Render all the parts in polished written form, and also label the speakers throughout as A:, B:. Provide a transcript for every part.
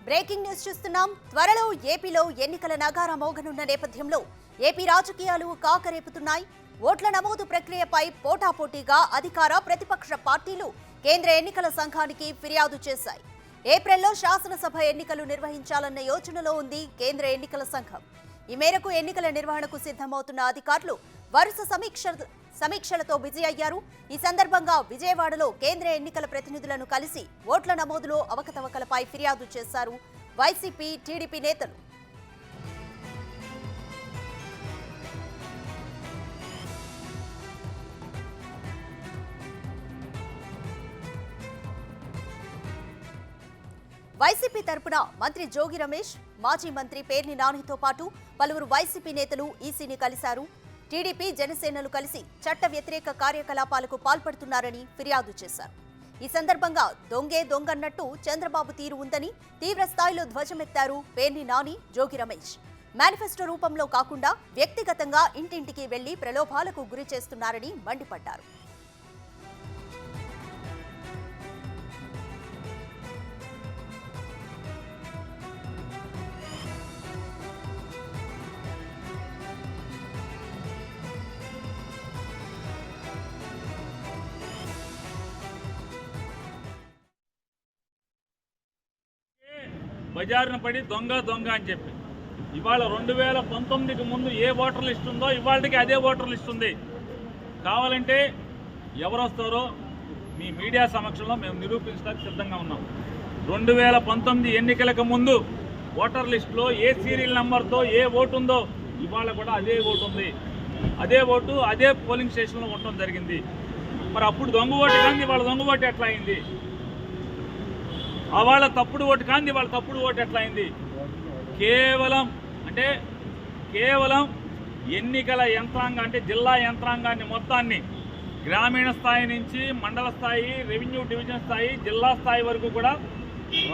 A: Breaking news చూస్తున్నాం. త్వరలో ఏపీలో ఎన్నికల నగారా మోగనున్న నేపథ్యంలో ఏపీ రాజకీయాలు కాకరేపుతున్నాయి. ఓట్ల నమోదు ప్రక్రియపై పోటాపోటీగా అధికార ప్రతిపక్ష పార్టీలు కేంద్ర ఎన్నికల సంఘానికి ఫిర్యాదు చేశాయి. ఏప్రిల్లో శాసనసభ ఎన్నికలు నిర్వహించాలన్న యోచనలో ఉంది కేంద్ర ఎన్నికల సంఘం. ఈ మేరకు ఎన్నికల నిర్వహణకు సిద్ధమవుతున్న అధికారులు వరుస సమీక్షలతో బిజీ అయ్యారు. ఈ సందర్భంగా విజయవాడలో కేంద్ర ఎన్నికల ప్రతినిధులను కలిసి ఓట్ల నమోదులో అవకతవకలపై ఫిర్యాదు చేశారు వైసీపీ, టీడీపీ నేతలు. వైసీపీ తరపున మంత్రి జోగి రమేష్, మాజీ మంత్రి పేర్ని నానితో పాటు పలువురు వైసీపీ నేతలు ఈసీని కలిశారు. టీడీపీ, జనసేనలు కలిసి చట్ట వ్యతిరేక కార్యకలాపాలకు పాల్పడుతున్నారని ఫిర్యాదు చేశారు. ఈ సందర్భంగా దొంగే దొంగన్నట్టు చంద్రబాబు తీరు ఉందని తీవ్ర స్థాయిలో ధ్వజమెత్తారు పేర్ని నాని, జోగి రమేష్. మేనిఫెస్టో రూపంలో కాకుండా వ్యక్తిగతంగా ఇంటింటికి వెళ్లి ప్రలోభాలకు గురి చేస్తున్నారని మండిపడ్డారు.
B: బజారున పడి దొంగ దొంగ అని చెప్పి ఇవాళ 2019కి ముందు ఏ ఓటర్ లిస్ట్ ఉందో ఇవాళకి అదే ఓటర్ లిస్ట్ ఉంది. కావాలంటే ఎవరు వస్తారో మీ మీడియా సమక్షంలో మేము నిరూపించడానికి సిద్ధంగా ఉన్నాం. 2019 ఎన్నికలకు ముందు ఓటర్ లిస్టులో ఏ సీరియల్ నెంబర్తో ఏ ఓటు ఉందో ఇవాళ కూడా అదే ఓటు ఉంది. అదే ఓటు అదే పోలింగ్ స్టేషన్లో ఉండటం జరిగింది. మరి అప్పుడు దొంగ ఓటు కానీ ఇవాళ దొంగ ఓటు ఎట్లా అయింది? వాళ్ళ తప్పుడు ఓటు కానీ వాళ్ళ తప్పుడు ఓటు ఎట్లా అయింది? కేవలం ఎన్నికల యంత్రాంగం అంటే జిల్లా యంత్రాంగాన్ని మొత్తాన్ని గ్రామీణ స్థాయి నుంచి మండల స్థాయి, రెవెన్యూ డివిజన్ స్థాయి, జిల్లా స్థాయి వరకు కూడా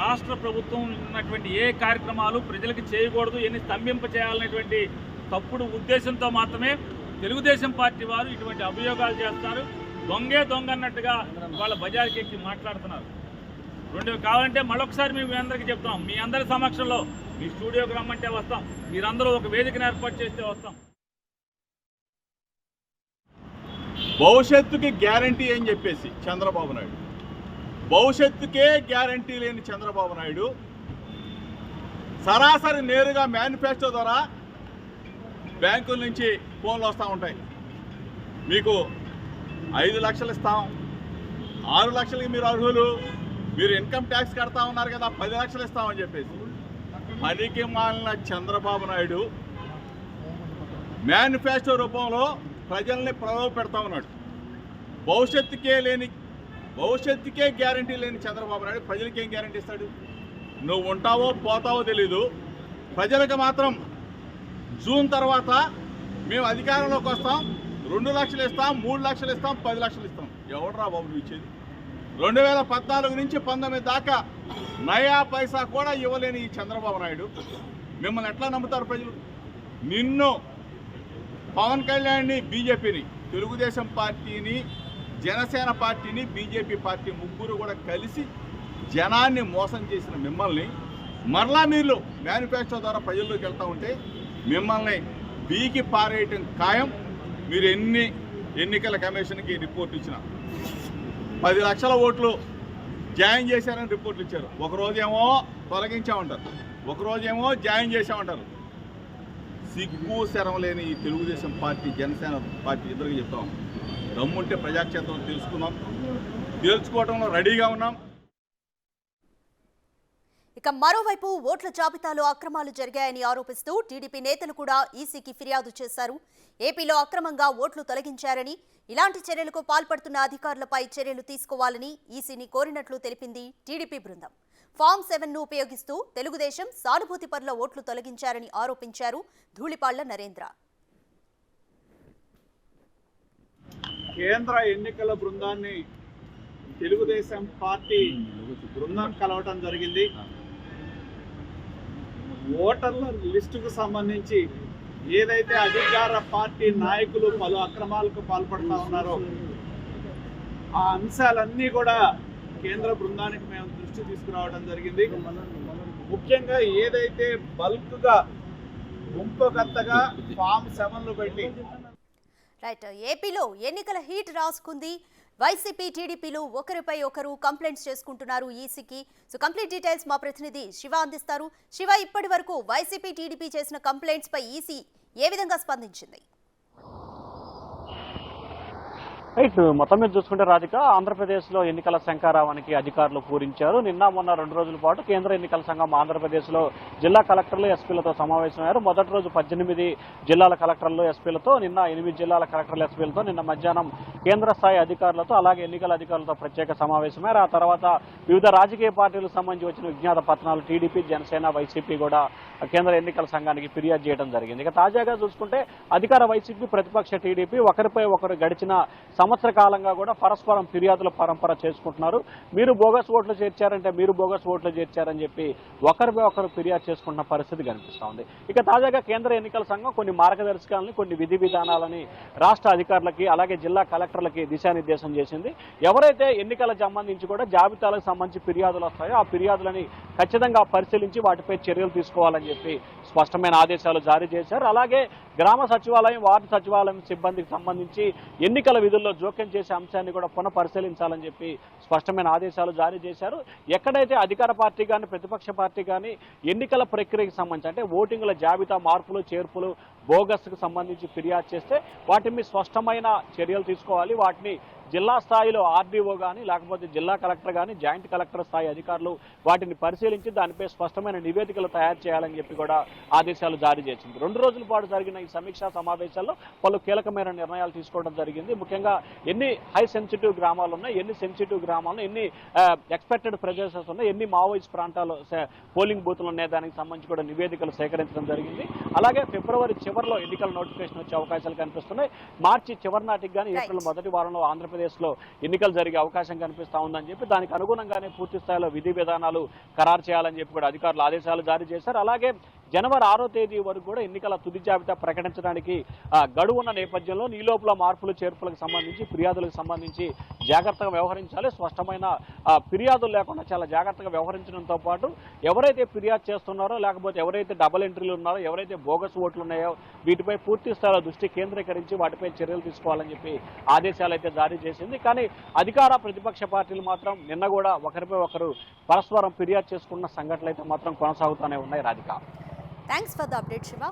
B: రాష్ట్ర ప్రభుత్వం ఉన్నటువంటి ఏ కార్యక్రమాలు ప్రజలకు చేయకూడదు, ఎన్ని స్తంభింప చేయాలనేటువంటి తప్పుడు ఉద్దేశంతో మాత్రమే తెలుగుదేశం పార్టీ వారు ఇటువంటి అభియోగాలు చేస్తారు. దొంగే దొంగ అన్నట్టుగా వాళ్ళ బజార్కి ఎక్కి మాట్లాడుతున్నారు. కావాలంటే మరొకసారి మేము మీ అందరికీ చెప్తాం. మీ అందరి సమక్షంలో మీ స్టూడియోకి రమ్మంటే వస్తాం. మీరందరూ ఒక వేదికను ఏర్పాటు చేస్తే వస్తాం.
C: భవిష్యత్తుకి గ్యారంటీ అని చెప్పేసి చంద్రబాబు నాయుడు, భవిష్యత్తుకే గ్యారంటీ లేని చంద్రబాబు నాయుడు సరాసరి నేరుగా మేనిఫెస్టో ద్వారా బ్యాంకుల నుంచి ఫోన్లు వస్తూ ఉంటాయి. మీకు 5 లక్షలు ఇస్తాం, 6 లక్షలకి మీరు అర్హులు, మీరు ఇన్కమ్ ట్యాక్స్ కడతా ఉన్నారు కదా, 10 లక్షలు ఇస్తామని చెప్పేసి పనికి మాలిన చంద్రబాబు నాయుడు మేనిఫెస్టో రూపంలో ప్రజల్ని ప్రలోభ పెడతా ఉన్నాడు. భవిష్యత్తుకే గ్యారంటీ లేని చంద్రబాబు నాయుడు ప్రజలకి ఏం గ్యారంటీ ఇస్తాడు? నువ్వు ఉంటావో పోతావో తెలీదు. ప్రజలకు మాత్రం జూన్ తర్వాత మేము అధికారంలోకి వస్తాం, 2 లక్షలు ఇస్తాం, 3 లక్షలు ఇస్తాం, 10 లక్షలు ఇస్తాం. ఎవడరా బాబు నువ్వు ఇచ్చేది? 2014 నుంచి 19 దాకా నయా పైసా కూడా ఇవ్వలేని ఈ చంద్రబాబు నాయుడు మిమ్మల్ని ఎట్లా నమ్ముతారు ప్రజలు? నిన్ను, పవన్ కళ్యాణ్ని, బీజేపీని, తెలుగుదేశం పార్టీని, జనసేన పార్టీని, బీజేపీ పార్టీ ముగ్గురు కూడా కలిసి జనాన్ని మోసం చేసిన మిమ్మల్ని మరలా మీరు మేనిఫెస్టో ద్వారా ప్రజల్లోకి వెళ్తూ ఉంటే మిమ్మల్ని బీకి పారేయటం ఖాయం. మీరు ఎన్నికల కమిషన్కి రిపోర్ట్ ఇచ్చిన 10 లక్షల ఓట్లు జాయిన్ చేశారని రిపోర్ట్లు ఇచ్చారు. ఒకరోజేమో తొలగించామంటారు, ఒకరోజేమో జాయిన్ చేశామంటారు. సిగ్గు శరం లేని ఈ తెలుగుదేశం పార్టీ, జనసేన పార్టీ ఇద్దరికి చెప్తాం. దమ్ముంటే ప్రజాక్షేత్రం తెలుసుకోవడంలో రెడీగా ఉన్నాం.
A: ఇక మరోవైపు ఓట్ల జాబితాలో అక్రమాలు జరిగాయని ఆరోపిస్తూ టీడీపీ నేతలు కూడా ఈసీకి ఫిర్యాదు చేశారు. ఏపీలో అక్రమంగా ఓట్లు తొలగించారని, ఇలాంటి చర్యలకు పాల్పడుతున్న అధికారులపై చర్యలు తీసుకోవాలని ఈసీని కోరినట్లు తెలిపింది టీడీపీ బృందం. ఫామ్ 7ను ఉపయోగిస్తూ తెలుగుదేశం సానుభూతి పరుల ఓట్లు తొలగించారని ఆరోపించారు ధూళిపాళ్ల నరేంద్ర.
D: కేంద్ర ఎన్నికల బృందాన్ని తెలుగుదేశం పార్టీ బృందం కలవటం జరిగింది. ఓటర్ల లిస్టుకు సంబంధించి ఏదైతే అధికార పార్టీ నాయకులు పలు అక్రమాలకు పాల్పడుతూ ఉన్నారో ఆ అంశాలన్నీ కూడా కేంద్ర బృందానికి మేము దృష్టి తీసుకురావడం జరిగింది. ముఖ్యంగా ఏదైతే బల్క్గా గుంపుగత్తగా ఫామ్ 7లు పెట్టి
A: రైట్, ఏపీలో ఎన్నికల హీట్ రాసుకుంది. వైసీపీ టీడీపీలు ఒకరిపై ఒకరు కంప్లైంట్స్ చేసుకుంటున్నారు ఈసీకి. సో కంప్లీట్ డీటెయిల్స్ మా ప్రతినిధి శివ అందిస్తారు. శివ, ఇప్పటి వరకు వైసీపీ టీడీపీ చేసిన కంప్లైంట్స్ పై ఈసీ ఏ విధంగా స్పందించింది?
E: రైట్, మొత్తం మీద చూసుకుంటే రాధిక, ఆంధ్రప్రదేశ్లో ఎన్నికల శంఖారావానికి అధికారులు పూరించారు. నిన్న మొన్న 2 రోజుల పాటు కేంద్ర ఎన్నికల సంఘం ఆంధ్రప్రదేశ్లో జిల్లా కలెక్టర్లు ఎస్పీలతో సమావేశమయ్యారు. మొదటి రోజు 18 జిల్లాల కలెక్టర్లు ఎస్పీలతో, నిన్న 8 జిల్లాల కలెక్టర్లు ఎస్పీలతో, నిన్న మధ్యాహ్నం కేంద్ర స్థాయి అధికారులతో అలాగే ఎన్నికల అధికారులతో ప్రత్యేక సమావేశమయ్యారు. ఆ తర్వాత వివిధ రాజకీయ పార్టీలకు సంబంధించి వచ్చిన విజ్ఞాత పత్రాలు టీడీపీ, జనసేన, వైసీపీ కూడా కేంద్ర ఎన్నికల సంఘానికి ఫిర్యాదు చేయడం జరిగింది. ఇక తాజాగా చూసుకుంటే అధికార వైసీపీ, ప్రతిపక్ష టీడీపీ ఒకరిపై ఒకరు గడిచిన సంవత్సర కాలంగా కూడా పరస్పరం ఫిర్యాదుల పరంపర చేసుకుంటున్నారు. మీరు బోగస్ ఓట్లు చేర్చారంటే మీరు బోగస్ ఓట్లు చేర్చారని చెప్పి ఒకరిపై ఒకరు ఫిర్యాదు చేసుకుంటున్న పరిస్థితి కనిపిస్తూ ఉంది. ఇక తాజాగా కేంద్ర ఎన్నికల సంఘం కొన్ని మార్గదర్శకాలని, కొన్ని విధి విధానాలని రాష్ట్ర అధికారులకి అలాగే జిల్లా కలెక్టర్లకి దిశానిర్దేశం చేసింది. ఎవరైతే ఎన్నికలకు సంబంధించి కూడా జాబితాలకు సంబంధించి ఫిర్యాదులు వస్తాయో ఆ ఫిర్యాదులని ఖచ్చితంగా పరిశీలించి వాటిపై చర్యలు తీసుకోవాలని చెప్పి స్పష్టమైన ఆదేశాలు జారీ చేశారు. అలాగే గ్రామ సచివాలయం, వార్డు సచివాలయం సిబ్బందికి సంబంధించి ఎన్నికల విధుల్లో జోక్యం చేసే అంశాన్ని కూడా పునః పరిశీలించాలని చెప్పి స్పష్టమైన ఆదేశాలు జారీ చేశారు. ఎక్కడైతే అధికార పార్టీ కానీ ప్రతిపక్ష పార్టీ కానీ ఎన్నికల ప్రక్రియకి సంబంధించి అంటే ఓటింగుల జాబితా మార్పులు, చేర్పులు, బోగస్కు సంబంధించి ఫిర్యాదు చేస్తే వాటి మీద స్పష్టమైన చర్యలు తీసుకోవాలి. వాటిని జిల్లా స్థాయిలో ఆర్డీఓ కానీ లేకపోతే జిల్లా కలెక్టర్ కానీ జాయింట్ కలెక్టర్ స్థాయి అధికారులు వాటిని పరిశీలించి దానిపై స్పష్టమైన నివేదికలు తయారు చేయాలని చెప్పి కూడా ఆదేశాలు జారీ చేసింది. 2 రోజుల పాటు జరిగిన ఈ సమీక్షా సమావేశాల్లో పలు కీలకమైన నిర్ణయాలు తీసుకోవడం జరిగింది. ముఖ్యంగా ఎన్ని హై సెన్సిటివ్ గ్రామాలు ఉన్నాయి, ఎన్ని సెన్సిటివ్ గ్రామాలు, ఎన్ని ఎక్స్పెక్టెడ్ ప్రదేశాలు ఉన్నాయి, ఎన్ని మావోయిస్ట్ ప్రాంతాలు పోలింగ్ బూతులు ఉన్నాయి, దానికి సంబంధించి కూడా నివేదికలు సేకరించడం జరిగింది. అలాగే ఫిబ్రవరి చివరిలో ఎన్నికల నోటిఫికేషన్ వచ్చే అవకాశాలు కనిపిస్తున్నాయి. మార్చి చివరి నాటికి కానీ ఏప్రిల్ మొదటి వారంలో ఆంధ్రప్రదేశ్లో ఎన్నికలు జరిగే అవకాశం కనిపిస్తా ఉందని చెప్పి దానికి అనుగుణంగానే పూర్తి స్థాయిలో విధి విధానాలు ఖరారు చేయాలని చెప్పి కూడా అధికారులు ఆదేశాలు జారీ చేశారు. అలాగే జనవరి 6వ తేదీ వరకు కూడా ఎన్నికల తుది జాబితా ప్రకటించడానికి గడువు ఉన్న నేపథ్యంలో ఈ లోపల మార్పులు, చేర్పులకు సంబంధించి ఫిర్యాదులకు సంబంధించి జాగ్రత్తగా వ్యవహరించాలి. స్పష్టమైన ఫిర్యాదులు లేకుండా చాలా జాగ్రత్తగా వ్యవహరించడంతో పాటు ఎవరైతే ఫిర్యాదు చేస్తున్నారో లేకపోతే ఎవరైతే డబుల్ ఎంట్రీలు ఉన్నారో, ఎవరైతే బోగస్ ఓట్లు ఉన్నాయో వీటిపై పూర్తి స్థాయిలో దృష్టి కేంద్రీకరించి వాటిపై చర్యలు తీసుకోవాలని చెప్పి ఆదేశాలు అయితే జారీ చేసింది. కానీ అధికార ప్రతిపక్ష పార్టీలు మాత్రం నిన్న కూడా ఒకరిపై ఒకరు పరస్పరం ఫిర్యాదు చేసుకున్న సంఘటనలు అయితే మాత్రం కొనసాగుతూనే ఉన్నాయి. Radhika,
A: thanks for the update Shiva.